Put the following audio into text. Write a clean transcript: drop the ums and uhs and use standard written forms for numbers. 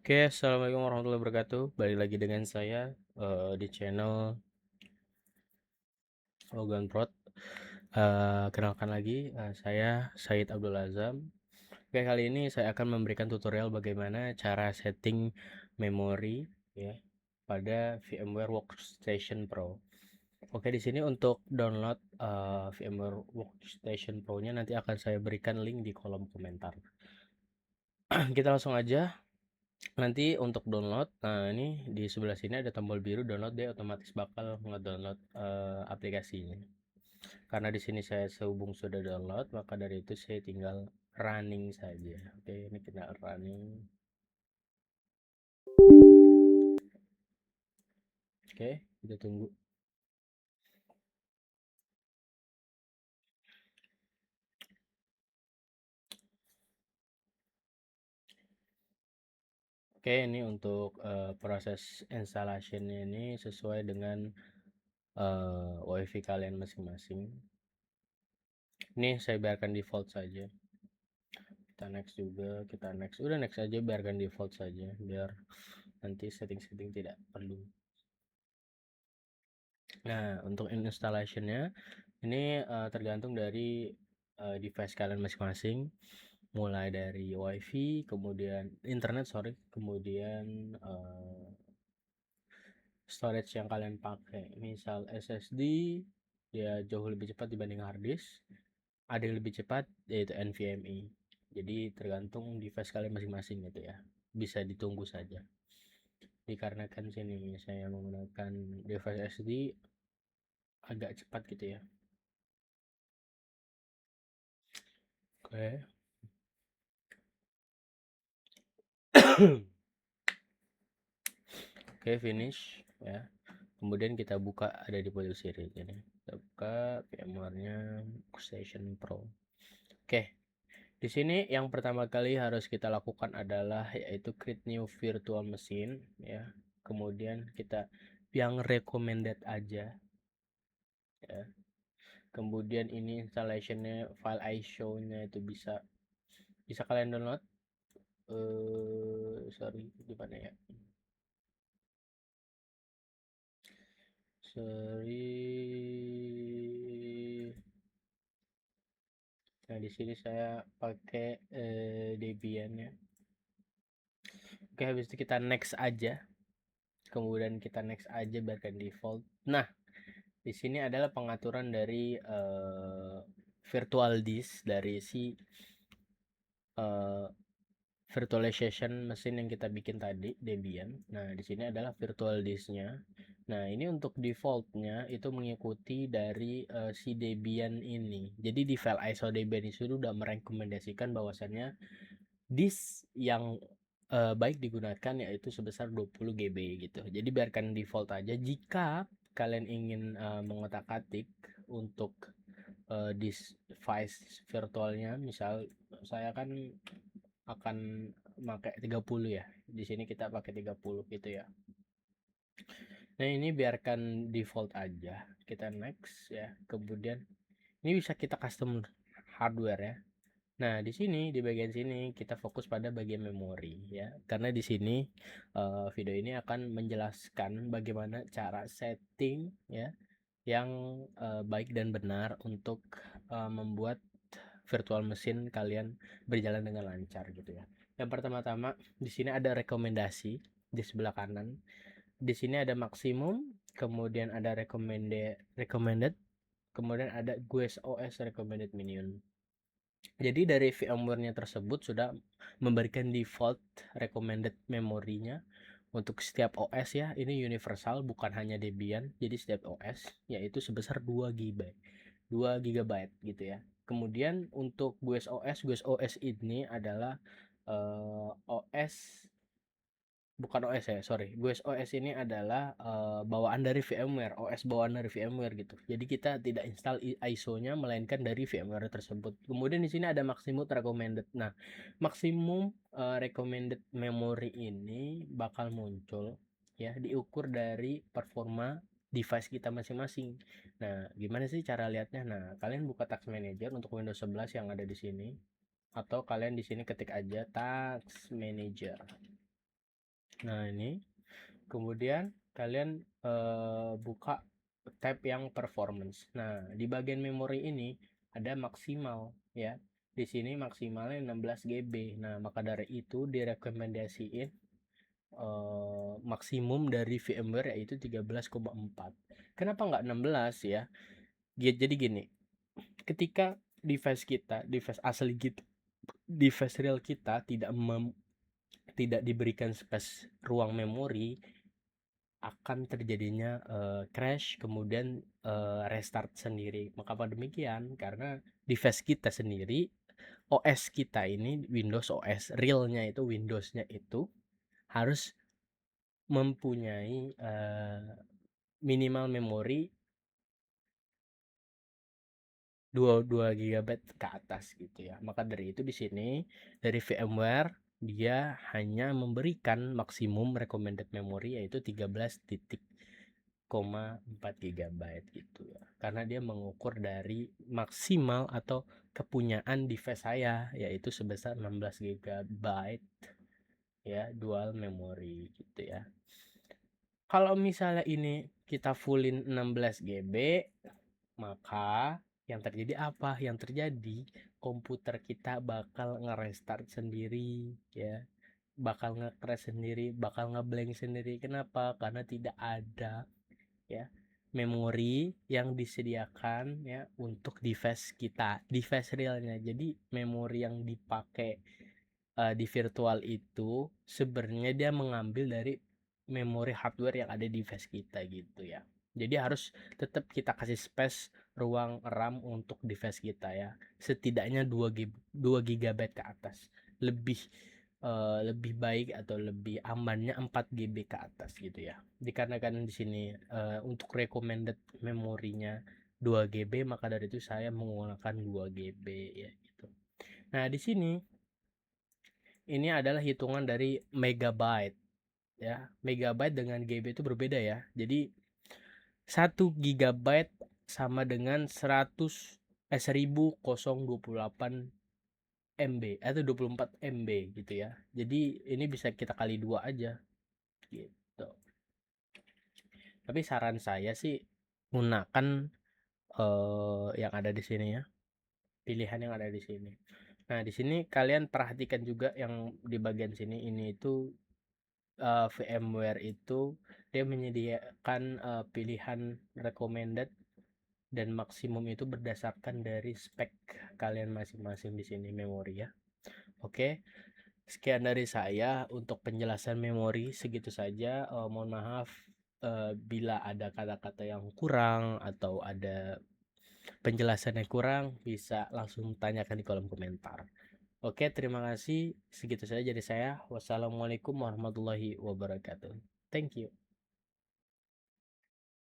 Oke, assalamualaikum warahmatullahi wabarakatuh. Balik lagi dengan saya di channel Logan Prod. Kenalkan lagi, saya Said Abdul Azam. Oke, kali ini saya akan memberikan tutorial bagaimana cara setting memori ya pada VMware Workstation Pro. Oke, di sini untuk download VMware Workstation Pro-nya nanti akan saya berikan link di kolom komentar. Kita langsung aja. Nanti untuk download, nah ini di sebelah sini ada tombol biru download, dia otomatis bakal ngedownload aplikasinya. Karena di sini saya sehubung sudah download, maka dari itu saya tinggal running saja. Oke, ini kita running. Oke, kita tunggu. Oke, ini untuk proses installation ini sesuai dengan WiFi kalian masing-masing. Ini saya biarkan default saja. Kita next juga, kita next, udah next aja, biarkan default saja biar nanti setting-setting tidak perlu. Nah, untuk installationnya ini tergantung dari device kalian masing-masing, mulai dari WiFi, kemudian internet, sorry, kemudian storage yang kalian pakai. Misal SSD ya jauh lebih cepat dibanding hard disk, ada yang lebih cepat yaitu NVMe. Jadi tergantung device kalian masing-masing gitu ya. Bisa ditunggu saja. Dikarenakan sini saya menggunakan device SD agak cepat gitu ya. Oke. Oke, finish ya. Kemudian kita buka, ada di posisi read ini. Kita buka VMware-nya Workstation Pro. Oke, di sini yang pertama kali harus kita lakukan adalah yaitu create new virtual machine ya. Kemudian kita yang recommended aja ya. Kemudian ini installationnya, file ISO-nya itu bisa bisa kalian download. Sorry, di mana ya? Sorry. Nah, di sini saya pakai Debian ya. Oke, habis itu kita next aja. Kemudian kita next aja biarkan default. Nah, di sini adalah pengaturan dari virtual disk dari si uh, virtualization mesin yang kita bikin tadi, Debian. Nah, di sini adalah virtual disknya. Nah, ini untuk defaultnya itu mengikuti dari si Debian ini. Jadi di file ISO Debian itu sudah merekomendasikan bahwasannya disk yang baik digunakan yaitu sebesar 20 GB gitu. Jadi biarkan default aja. Jika kalian ingin mengotak-atik untuk disk device virtualnya, misal saya kan akan pakai 30 ya. Di sini kita pakai 30 gitu ya. Nah, ini biarkan default aja. Kita next ya. Kemudian ini bisa kita custom hardware ya. Nah, di sini di bagian sini kita fokus pada bagian memori ya. Karena di sini video ini akan menjelaskan bagaimana cara setting ya yang baik dan benar untuk membuat virtual machine kalian berjalan dengan lancar gitu ya. Yang pertama-tama di sini ada rekomendasi di sebelah kanan. Di sini ada maksimum, kemudian ada recommended, kemudian ada GUIS OS recommended minion. Jadi dari VMware-nya tersebut sudah memberikan default recommended memorinya untuk setiap OS ya. Ini universal, bukan hanya Debian. Jadi setiap OS yaitu sebesar 2 GB. 2 GB gitu ya. Kemudian untuk GUIS OS ini adalah OS, bukan OS ya, sorry. GUIS OS ini adalah bawaan dari VMware, OS bawaan dari VMware gitu. Jadi kita tidak install ISO-nya melainkan dari VMware tersebut. Kemudian di sini ada maximum recommended. Nah, maksimum recommended memory ini bakal muncul ya diukur dari performa device kita masing-masing. Nah, gimana sih cara lihatnya? Nah, kalian buka Task Manager untuk Windows 11 yang ada di sini, atau kalian di sini ketik aja Task Manager. Nah, ini kemudian kalian buka tab yang performance. Nah, di bagian memori ini ada maksimal ya. Di sini maksimalnya 16 GB. Nah, maka dari itu direkomendasiin maksimum dari VMware yaitu 13,4. Kenapa nggak 16 ya? Jadi gini, ketika device asli kita, device real kita tidak diberikan space ruang memori, akan terjadinya crash kemudian restart sendiri. Mengapa demikian? Karena device kita sendiri, OS kita ini, Windows OS realnya itu, Windowsnya itu harus mempunyai minimal memori 2 GB ke atas gitu ya. Maka dari itu di sini dari VMware dia hanya memberikan maksimum recommended memory yaitu 13,4 GB gitu ya. Karena dia mengukur dari maksimal atau kepunyaan device saya yaitu sebesar 16 GB ya, dual memory gitu ya. Kalau misalnya ini kita fullin 16 GB, maka yang terjadi apa? Yang terjadi komputer kita bakal nge-restart sendiri ya, bakal nge-crash sendiri, bakal nge-blank sendiri. Kenapa? Karena tidak ada ya memori yang disediakan ya untuk device kita, device realnya. Jadi memori yang dipakai di virtual itu sebenarnya dia mengambil dari memori hardware yang ada di device kita gitu ya. Jadi harus tetap kita kasih space ruang RAM untuk device kita ya. Setidaknya 2 GB ke atas. Lebih baik atau lebih amannya 4 GB ke atas gitu ya. Dikarenakan di sini untuk recommended memorinya 2 GB, maka dari itu saya menggunakan 2 GB ya gitu. Nah, di sini ini adalah hitungan dari megabyte ya. Megabyte dengan GB itu berbeda ya. Jadi 1 gigabyte sama dengan 1028 MB atau 24 MB gitu ya. Jadi ini bisa kita kali 2 aja gitu. Tapi saran saya sih gunakan yang ada di sini ya. Pilihan yang ada di sini. Nah, di sini kalian perhatikan juga yang di bagian sini ini itu VMware itu dia menyediakan pilihan recommended dan maksimum itu berdasarkan dari spek kalian masing-masing di sini memori ya. Oke, sekian dari saya untuk penjelasan memori segitu saja. Mohon maaf bila ada kata-kata yang kurang atau ada penjelasan yang kurang, bisa langsung tanyakan di kolom komentar. Oke, terima kasih. Segitu saja dari saya. Wassalamualaikum warahmatullahi wabarakatuh. Thank you.